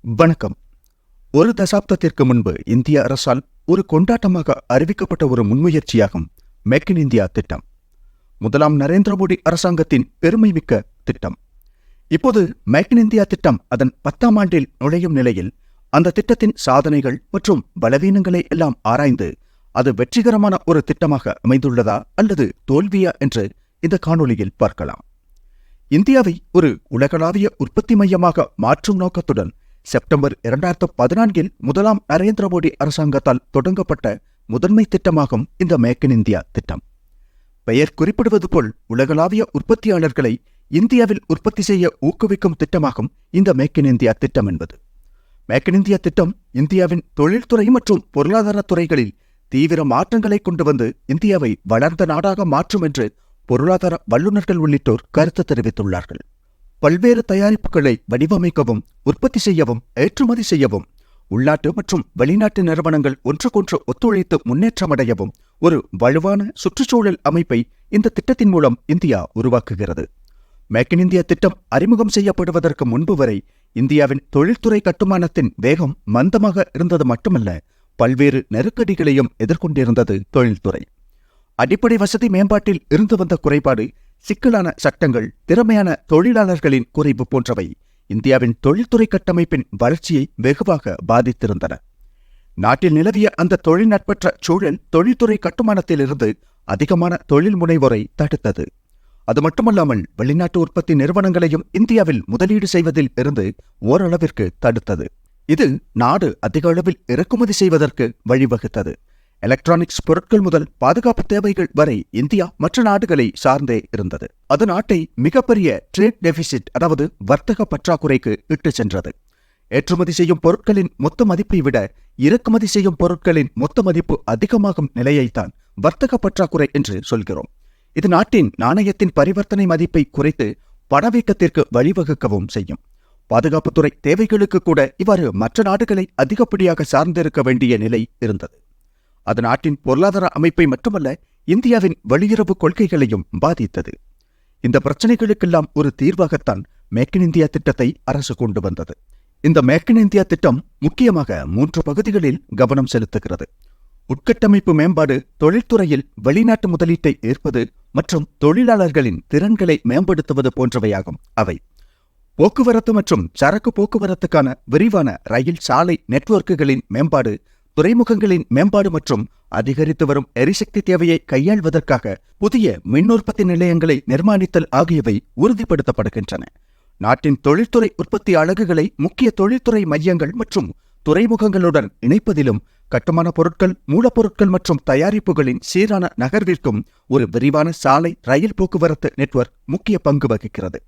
வணக்கம். ஒரு தசாப்தத்திற்கு முன்பு இந்திய அரசால் ஒரு கொண்டாட்டமாக அறிவிக்கப்பட்ட ஒரு முன்முயற்சியாகும் மேக் இன் இந்தியா திட்டம். முதலாம் நரேந்திர மோடி அரசாங்கத்தின் பெருமைமிக்க திட்டம். இப்போது மேக் இன் இந்தியா திட்டம் அதன் 10ஆம் ஆண்டில் நுழையும் நிலையில் அந்த திட்டத்தின் சாதனைகள் மற்றும் பலவீனங்களை எல்லாம் ஆராய்ந்து அது வெற்றிகரமான ஒரு திட்டமாக அமைந்துள்ளதா அல்லது தோல்வியா என்று இந்த காணொளியில் பார்க்கலாம். இந்தியாவை ஒரு உலகளாவிய உற்பத்தி மையமாக மாற்றும் நோக்கத்துடன் செப்டம்பர் 2014 முதலாம் நரேந்திர மோடி அரசாங்கத்தால் தொடங்கப்பட்ட முதன்மை திட்டமாகும் இந்த மேக் இன் இந்தியா திட்டம். பெயர் குறிப்பிடுவது போல் உலகளாவிய உற்பத்தியாளர்களை இந்தியாவில் உற்பத்தி செய்ய ஊக்குவிக்கும் திட்டமாகும் இந்த மேக் இன் இந்தியா திட்டம் என்பது. மேக் இன் இந்தியா திட்டம் இந்தியாவின் தொழில்துறை மற்றும் பொருளாதார துறைகளில் தீவிர மாற்றங்களை கொண்டு வந்து இந்தியாவை வளர்ந்த நாடாக மாற்றும் என்று பொருளாதார வல்லுநர்கள் உள்ளிட்டோர் கருத்து தெரிவித்துள்ளார்கள். பல்வேறு தயாரிப்புகளை வடிவமைக்கவும், உற்பத்தி செய்யவும், ஏற்றுமதி செய்யவும், உள்நாட்டு மற்றும் வெளிநாட்டு நிறுவனங்கள் ஒன்றுக்கொன்று ஒத்துழைத்து முன்னேற்றமடையவும் ஒரு வலுவான சுற்றுச்சூழல் அமைப்பை இந்த திட்டத்தின் மூலம் இந்தியா உருவாக்குகிறது. மேக் இன் இந்தியா திட்டம் அறிமுகம் செய்யப்படுவதற்கு முன்பு வரை இந்தியாவின் தொழில்துறை கட்டுமானத்தின் வேகம் மந்தமாக இருந்தது மட்டுமல்ல, பல்வேறு நெருக்கடிகளையும் எதிர்கொண்டிருந்தது தொழில்துறை. அடிப்படை வசதி மேம்பாட்டில் இருந்து வந்த குறைபாடு, சிக்கலான சட்டங்கள், திறமையான தொழிலாளர்களின் குறைவு போன்றவை இந்தியாவின் தொழில்துறை கட்டமைப்பின் வளர்ச்சியை வெகுவாக பாதித்திருந்தன. நாட்டில் நிலவிய அந்த தொழில்நட்பற்ற சூழல் தொழில்துறை கட்டுமானத்திலிருந்து அதிகமான தொழில் முனைவோரை தடுத்தது. அது மட்டுமல்லாமல் வெளிநாட்டு உற்பத்தி நிறுவனங்களையும் இந்தியாவில் முதலீடு செய்வதில் இருந்து ஓரளவிற்கு தடுத்தது. இது நாடு அதிக அளவில் இறக்குமதி செய்வதற்கு வழிவகுத்தது. எலக்ட்ரானிக்ஸ் பொருட்கள் முதல் பாதுகாப்பு தேவைகள் வரை இந்தியா மற்ற நாடுகளை சார்ந்தே இருந்தது. அது நாட்டை மிகப்பெரிய ட்ரேட் டெபிசிட், அதாவது வர்த்தக பற்றாக்குறைக்கு இட்டு சென்றது. ஏற்றுமதி செய்யும் பொருட்களின் மொத்த மதிப்பை விட இறக்குமதி செய்யும் பொருட்களின் மொத்த மதிப்பு அதிகமாகும் நிலையைத்தான் வர்த்தக பற்றாக்குறை என்று சொல்கிறோம். இது நாட்டின் நாணயத்தின் பரிவர்த்தனை மதிப்பை குறைத்து பணவீக்கத்திற்கு வழிவகுக்கவும் செய்யும். பாதுகாப்புத்துறை தேவைகளுக்கு கூட இவ்வாறு மற்ற நாடுகளை அதிகப்படியாக சார்ந்திருக்க வேண்டிய நிலை இருந்தது. அது நாட்டின் பொருளாதார அமைப்பை மட்டுமல்ல, இந்தியாவின் வெளியுறவு கொள்கைகளையும் பாதித்தது. இந்த பிரச்சனைகளுக்கெல்லாம் ஒரு தீர்வாகத்தான் மேக் இன் இந்தியா திட்டத்தை அரசு கொண்டு வந்தது. இந்த மேக் இன் இந்தியா திட்டம் முக்கியமாக 3 பகுதிகளில் கவனம் செலுத்துகிறது. உட்கட்டமைப்பு மேம்பாடு, தொழில்துறையில் வெளிநாட்டு முதலீட்டை ஈர்ப்பது மற்றும் தொழிலாளர்களின் திறன்களை மேம்படுத்துவது போன்றவையாகும் அவை. போக்குவரத்து மற்றும் சரக்கு போக்குவரத்துக்கான விரிவான ரயில், சாலை நெட்வொர்க்குகளின் மேம்பாடு, துறைமுகங்களின் மேம்பாடு மற்றும் அதிகரித்து வரும் எரிசக்தி தேவையை கையாள்வதற்காக புதிய மின் உற்பத்தி நிலையங்களை நிர்மாணித்தல் ஆகியவை உறுதிப்படுத்தப்படுகின்றன. நாட்டின் தொழில்துறை உற்பத்தி அலகுகளை முக்கிய தொழில்துறை மையங்கள் மற்றும் துறைமுகங்களுடன் இணைப்பதிலும், கட்டுமான பொருட்கள், மூலப்பொருட்கள் மற்றும் தயாரிப்புகளின் சீரான நகர்விற்கும் ஒரு விரிவான சாலை, ரயில் போக்குவரத்து நெட்வொர்க் முக்கிய பங்கு வகிக்கிறது.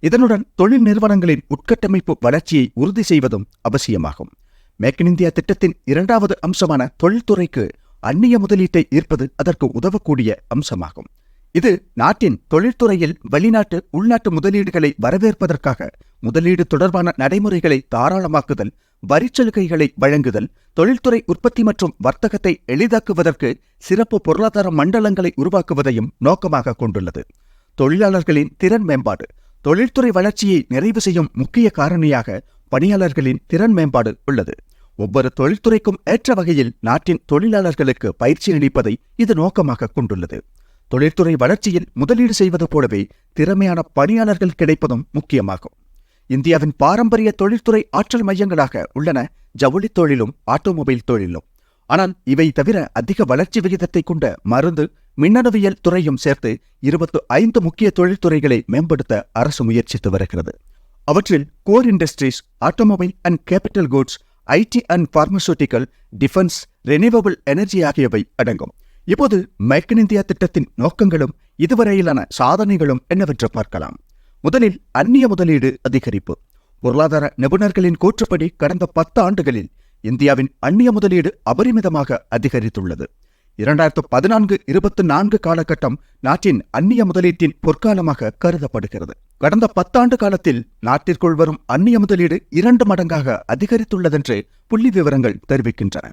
இதனுடன் தொழில் நிறுவனங்களின் உட்கட்டமைப்பு வளர்ச்சியை உறுதி செய்வதும் அவசியமாகும். மேக் இன் இந்தியா திட்டத்தின் 2வது அம்சமான தொழில்துறைக்கு அந்நிய முதலீட்டை ஈர்ப்பது அதற்கு உதவக்கூடிய அம்சமாகும். இது நாட்டின் தொழில்துறையில் வெளிநாட்டு, உள்நாட்டு முதலீடுகளை வரவேற்பதற்காக முதலீடு தொடர்பான நடைமுறைகளை தாராளமாக்குதல், வரிச்சலுகைகளை வழங்குதல், தொழில்துறை உற்பத்தி மற்றும் வர்த்தகத்தை எளிதாக்குவதற்கு சிறப்பு பொருளாதார மண்டலங்களை உருவாக்குவதையும் நோக்கமாக கொண்டுள்ளது. தொழிலாளர்களின் திறன் மேம்பாடு, தொழில்துறை வளர்ச்சியை நிறைவு செய்யும் முக்கிய காரணியாக பணியாளர்களின் திறன் மேம்பாடு உள்ளது. ஒவ்வொரு தொழில்துறைக்கும் ஏற்ற வகையில் நாட்டின் தொழிலாளர்களுக்கு பயிற்சி அளிப்பதை இது நோக்கமாக கொண்டுள்ளது. தொழில்துறை வளர்ச்சியில் முதலீடு செய்வது போலவே திறமையான பணியாளர்கள் கிடைப்பதும் முக்கியமாகும். இந்தியாவின் பாரம்பரிய தொழில்துறை ஆற்றல் மையங்களாக உள்ளன ஜவுளி தொழிலும் ஆட்டோமொபைல் தொழிலும். ஆனால் இவை தவிர அதிக வளர்ச்சி விகிதத்தை கொண்ட மருந்து, மின்னணுவியல் துறையும் சேர்த்து 25 முக்கிய தொழில்துறைகளை மேம்படுத்த அரசு முயற்சித்து வருகிறது. அவற்றில் core industries, automobile and capital goods, IT and pharmaceutical, defence, renewable energy ஆகியவை அடங்கும். இப்போது மேக் இன் இந்தியா திட்டத்தின் நோக்கங்களும் இதுவரையிலான சாதனைகளும் என்னவென்று பார்க்கலாம். முதலில் அந்நிய முதலீடு அதிகரிப்பு. பொருளாதார நிபுணர்களின் கூற்றுப்படி கடந்த 10 ஆண்டுகளில் இந்தியாவின் அந்நிய முதலீடு அபரிமிதமாக அதிகரித்துள்ளது. 2014-24 காலகட்டம் நாட்டின் அந்நிய முதலீட்டின் பொற்காலமாக கருதப்படுகிறது. கடந்த 10 ஆண்டு காலத்தில் நாட்டிற்குள் வரும் அந்நிய முதலீடு 2 மடங்காக அதிகரித்துள்ளதென்று புள்ளி விவரங்கள் தெரிவிக்கின்றன.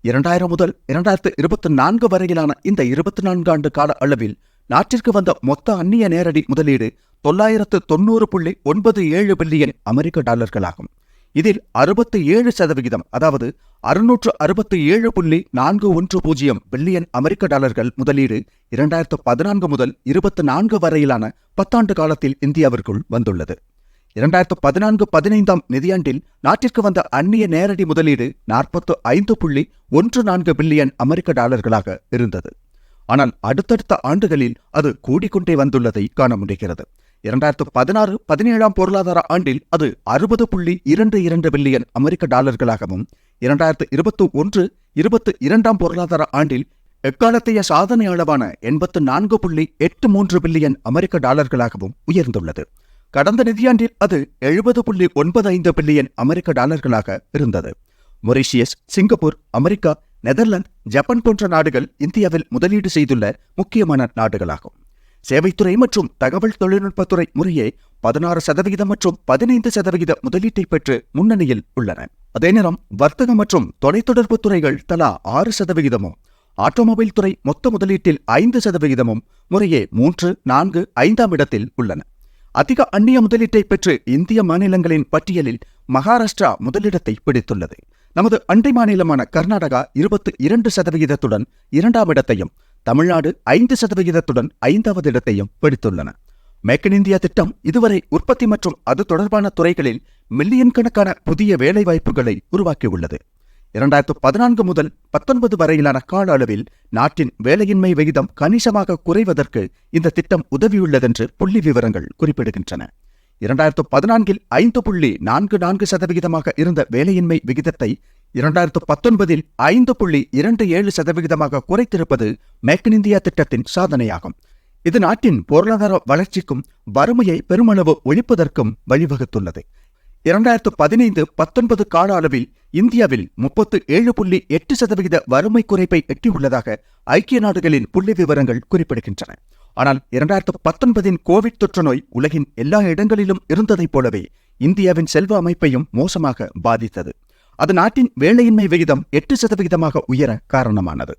2000 முதல் 2024 வரையிலான இந்த 24 ஆண்டு கால அளவில் நாட்டிற்கு வந்த மொத்த அந்நிய நேரடி முதலீடு $990.97 பில்லியன் அமெரிக்க டாலர்களாகும். இதில் 67%, அதாவது 667.410 பில்லியன் அமெரிக்க டாலர்கள் முதலீடு 2014 முதல் 24 வரையிலான 10 ஆண்டு காலத்தில் இந்தியாவிற்குள் வந்துள்ளது. 2014-15 நிதியாண்டில் நாட்டிற்கு வந்த அந்நிய நேரடி முதலீடு 45.14 பில்லியன் அமெரிக்க டாலர்களாக இருந்தது. ஆனால் அடுத்தடுத்த ஆண்டுகளில் அது கூடிக்கொண்டே வந்துள்ளதை காண முடிகிறது. 2016-17 பொருளாதார ஆண்டில் அது 60.22 பில்லியன் அமெரிக்க டாலர்களாகவும், 2021-22 பொருளாதார ஆண்டில் எக்காலத்தைய சாதனை அளவான 84.83 பில்லியன் அமெரிக்க டாலர்களாகவும் உயர்ந்துள்ளது. கடந்த நிதியாண்டில் அது 70.95 பில்லியன் அமெரிக்க டாலர்களாக இருந்தது. Mauritius, Singapore, America, Netherlands, Japan போன்ற நாடுகள் இந்தியாவில் முதலீடு செய்துள்ள முக்கியமான நாடுகளாகும். சேவைத்துறை மற்றும் தகவல் தொழில்நுட்பத்துறை முறையே 16% மற்றும் 15% முதலீட்டை பெற்று முன்னணியில் உள்ளன. அதே நேரம் வர்த்தகம் மற்றும் தொலைத்தொடர்பு துறைகள் தலா 6%, ஆட்டோமொபைல் துறை மொத்த முதலீட்டில் 5% முறையே 3, 4, 5ஆம் இடத்தில் உள்ளன. அதிக அந்நிய முதலீட்டை பெற்று இந்திய மாநிலங்களின் பட்டியலில் மகாராஷ்டிரா முதலிடத்தை பிடித்துள்ளது. நமது அண்டை மாநிலமான கர்நாடகா 22%-உடன் 2ஆம் இடத்தையும், தமிழ்நாடு 5%-உடன் 5வது இடத்தையும் பிடித்துள்ளன. மேக் இன் இந்தியா திட்டம் இதுவரை உற்பத்தி மற்றும் அது தொடர்பான துறைகளில் மில்லியன் கணக்கான புதிய வேலைவாய்ப்புகளை உருவாக்கியுள்ளது. 2014 முதல் 19 வரையிலான கால அளவில் நாட்டின் வேலையின்மை விகிதம் கணிசமாக குறைவதற்கு இந்த திட்டம் உதவியுள்ளதென்று புள்ளி விவரங்கள் குறிப்பிடுகின்றன. 2014 5.44% இருந்த வேலையின்மை விகிதத்தை 2019 5.27% குறைத்திருப்பது மேக் இன் இந்தியா திட்டத்தின் சாதனையாகும். இது நாட்டின் பொருளாதார வளர்ச்சிக்கும் வறுமையை பெருமளவு ஒழிப்பதற்கும் வழிவகுத்துள்ளது. 2015-19 கால அளவில் இந்தியாவில் 37.8% வறுமை குறைப்பை எட்டியுள்ளதாக ஐக்கிய நாடுகளின் புள்ளி விவரங்கள் குறிப்பிடுகின்றன. ஆனால் 2019 கோவிட் தொற்று நோய் உலகின் எல்லா இடங்களிலும் இருந்ததைப் போலவே இந்தியாவின் செல்வ அமைப்பையும் மோசமாக பாதித்தது. அது நாட்டின் வேலையின்மை விகிதம் 8% உயர காரணமானது.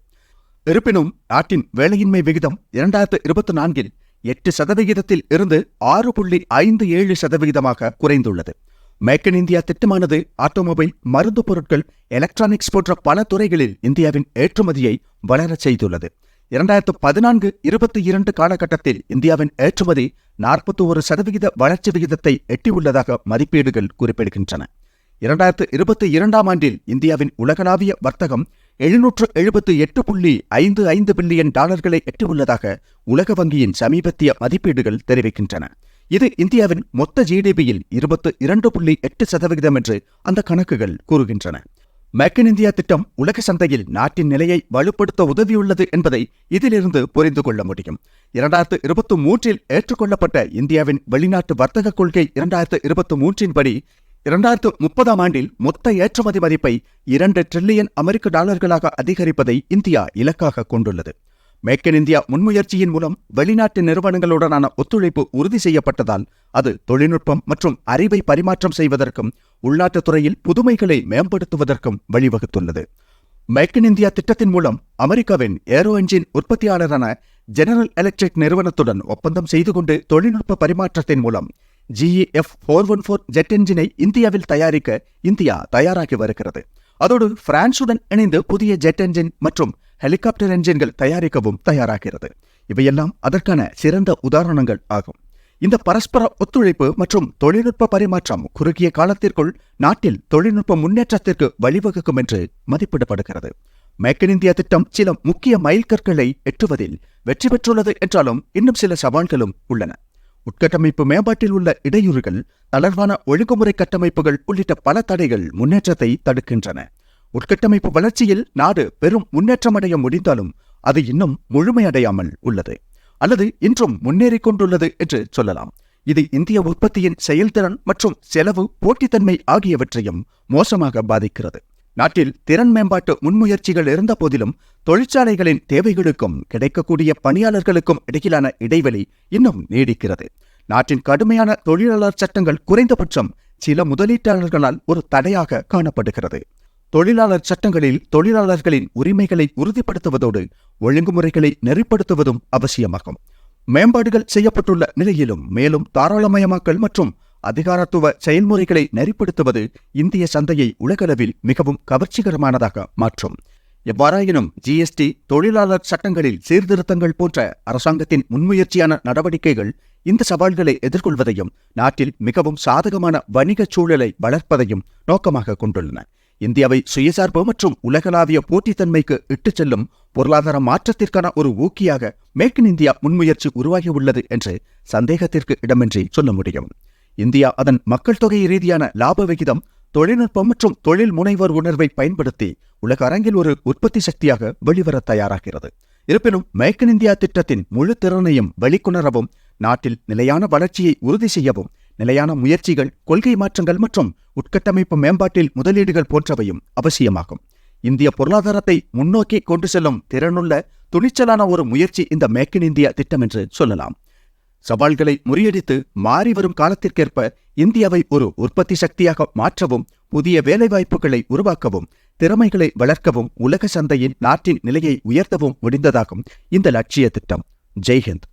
இருப்பினும் நாட்டின் வேலையின்மை விகிதம் 2024 8% இருந்து 6.57% குறைந்துள்ளது. மேக் இன் இந்தியா திட்டமானது ஆட்டோமொபைல், மருந்து பொருட்கள், எலக்ட்ரானிக்ஸ் போன்ற பல துறைகளில் இந்தியாவின் ஏற்றுமதியை வளரச் செய்துள்ளது. 2014-22 காலகட்டத்தில் இந்தியாவின் ஏற்றுமதி 41% வளர்ச்சி விகிதத்தை எட்டியுள்ளதாக மதிப்பீடுகள் குறிப்பிடுகின்றன. 2022ஆம் ஆண்டில் இந்தியாவின் உலகளாவிய வர்த்தகம் 778.55 பில்லியன் டாலர்களை எட்டியுள்ளதாக உலக வங்கியின் சமீபத்திய மதிப்பீடுகள் தெரிவிக்கின்றன. இது இந்தியாவின் மொத்த ஜிடிபியில் 22.8% என்று அந்த கணக்குகள் கூறுகின்றன. மேக் இன் இந்தியா திட்டம் உலக சந்தையில் நாட்டின் நிலையை வலுப்படுத்த உதவியுள்ளது என்பதை இதிலிருந்து புரிந்து கொள்ள முடியும். 2023 ஏற்றுக்கொள்ளப்பட்ட இந்தியாவின் வெளிநாட்டு வர்த்தக கொள்கை 2023 படி 2030ஆம் ஆண்டில் மொத்த ஏற்றுமதி மதிப்பை 2 டிரில்லியன் அமெரிக்க டாலர்களாக அதிகரிப்பதை இந்தியா இலக்காக கொண்டுள்ளது. மேக் இன் இந்தியா முன்முயற்சியின் மூலம் வெளிநாட்டு நிறுவனங்களுடனான ஒத்துழைப்பு உறுதி செய்யப்பட்டதால் அது தொழில்நுட்பம் மற்றும் அறிவை பரிமாற்றம் செய்வதற்கும் உள்நாட்டுத் துறையில் புதுமைகளை மேம்படுத்துவதற்கும் வழிவகுத்துள்ளது. மேக் இன் இந்தியா திட்டத்தின் மூலம் அமெரிக்காவின் ஏரோ என்ஜின் உற்பத்தியாளரான ஜெனரல் எலக்ட்ரிக் நிறுவனத்துடன் ஒப்பந்தம் செய்து கொண்டு தொழில்நுட்ப பரிமாற்றத்தின் மூலம் GE F414 ஜெட் என்ஜினை இந்தியாவில் தயாரிக்க இந்தியா தயாராகி வருகிறது. அதோடு பிரான்சுடன் இணைந்து புதிய ஜெட் என்ஜின் மற்றும் ஹெலிகாப்டர் என்ஜின்கள் தயாரிக்கவும் தயாராகிறது. இவையெல்லாம் அதற்கான சிறந்த உதாரணங்கள் ஆகும். இந்த பரஸ்பர ஒத்துழைப்பு மற்றும் தொழில்நுட்ப பரிமாற்றம் குறுகிய காலத்திற்குள் நாட்டில் தொழில்நுட்ப முன்னேற்றத்திற்கு வழிவகுக்கும் என்று மதிப்பிடப்படுகிறது. மேக் இன் இந்தியா திட்டம் சில முக்கிய மைல்கற்களை எட்டுவதில் வெற்றி பெற்றுள்ளது என்றாலும் இன்னும் சில சவால்களும் உள்ளன. உட்கட்டமைப்பு மேம்பாட்டில் உள்ள இடையூறுகள், தளர்வான ஒழுங்குமுறை கட்டமைப்புகள் உள்ளிட்ட பல தடைகள் முன்னேற்றத்தை தடுக்கின்றன. உட்கட்டமைப்பு வளர்ச்சியில் நாடு பெரும் முன்னேற்றமடைய முடிந்தாலும் அது இன்னும் முழுமையடையாமல் உள்ளது, அல்லது இன்றும் முன்னேறிக் கொண்டுள்ளது என்று சொல்லலாம். இது இந்திய உற்பத்தியின் செயல்திறன் மற்றும் செலவு போட்டித்தன்மை ஆகியவற்றையும் மோசமாக பாதிக்கிறது. நாட்டில் திறன் மேம்பாட்டு முன்முயற்சிகள் இருந்த போதிலும் தொழிற்சாலைகளின் தேவைகளுக்கும் கிடைக்கக்கூடிய பணியாளர்களுக்கும் இடையிலான இடைவெளி இன்னும் நீடிக்கிறது. நாட்டின் கடுமையான தொழிலாளர் சட்டங்கள் குறைந்தபட்சம் சில முதலீட்டாளர்களால் ஒரு தடையாக காணப்படுகிறது. தொழிலாளர் சட்டங்களில் தொழிலாளர்களின் உரிமைகளை உறுதிப்படுத்துவதோடு ஒழுங்குமுறைகளை நெறிப்படுத்துவதும் அவசியமாகும். மேம்பாடுகள் செய்யப்பட்டுள்ள நிலையிலும் மேலும் தாராளமயமாக்கல் மற்றும் அதிகாரத்துவ செயல்முறைகளை நெறிப்படுத்துவது இந்திய சந்தையை உலகளவில் மிகவும் கவர்ச்சிகரமானதாக மாற்றும். எவ்வாறாயினும் ஜிஎஸ்டி, தொழிலாளர் சட்டங்களில் சீர்திருத்தங்கள் போன்ற அரசாங்கத்தின் முன்முயற்சியான நடவடிக்கைகள் இந்த சவால்களை எதிர்கொள்வதையும் நாட்டில் மிகவும் சாதகமான வணிகச் சூழலை வளர்ப்பதையும் நோக்கமாக கொண்டுள்ளன. இந்தியாவை சுயசார்பு மற்றும் உலகளாவிய போட்டித்தன்மைக்கு இட்டுச் செல்லும் பொருளாதார மாற்றத்திற்கான ஒரு ஊக்கியாக மேக் இன் இந்தியா முன்முயற்சி உருவாகியுள்ளது என்று சந்தேகத்திற்கு இடமின்றி சொல்ல முடியும். இந்தியா அதன் மக்கள் தொகை ரீதியான லாப விகிதம், தொழில்நுட்பம் மற்றும் தொழில் முனைவோர் உணர்வை பயன்படுத்தி உலக அரங்கில் ஒரு உற்பத்தி சக்தியாக வெளிவர தயாராகிறது. இருப்பினும் மேக் இன் இந்தியா திட்டத்தின் முழு திறனையும் வெளிக்கொணரவும், நாட்டில் நிலையான வளர்ச்சியை உறுதி செய்யவும் நிலையான முயற்சிகள், கொள்கை மாற்றங்கள் மற்றும் உட்கட்டமைப்பு மேம்பாட்டில் முதலீடுகள் போன்றவையும் அவசியமாகும். இந்திய பொருளாதாரத்தை முன்னோக்கி கொண்டு செல்லும் திறனுள்ள, துணிச்சலான ஒரு முயற்சி இந்த மேக் இன் இந்தியா திட்டம் என்று சொல்லலாம். சவால்களை முறியடித்து மாறி வரும் காலத்திற்கேற்ப இந்தியாவை ஒரு உற்பத்தி சக்தியாக மாற்றவும், புதிய வேலைவாய்ப்புகளை உருவாக்கவும், திறமைகளை வளர்க்கவும், உலக சந்தையில் நாட்டின் நிலையை உயர்த்தவும் முடிந்ததாகும் இந்த லட்சிய திட்டம். ஜெய்ஹிந்த்.